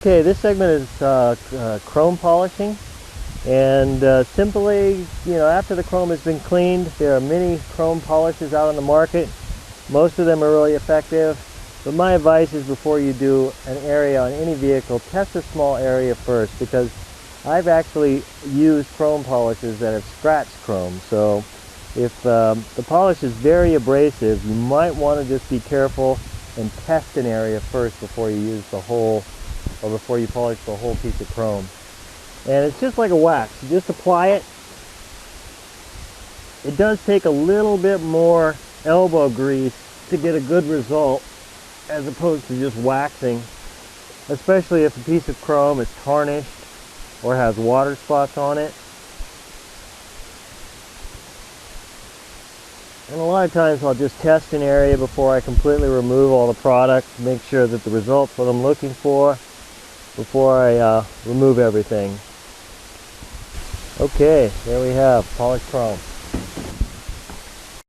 Okay, this segment is chrome polishing, and simply, after the chrome has been cleaned, there are many chrome polishes out on the market. Most of them are really effective, but my advice is before you do an area on any vehicle, test a small area first, because I've actually used chrome polishes that have scratched chrome. So if the polish is very abrasive, you might want to just be careful and test an area first before you use the whole, or before you polish the whole piece of chrome. And it's just like a wax. You just apply it. It does take a little bit more elbow grease to get a good result as opposed to just waxing, especially if a piece of chrome is tarnished or has water spots on it. And a lot of times I'll just test an area before I completely remove all the product, make sure that the result's what I'm looking for before I remove everything. Okay, there we have polished chrome.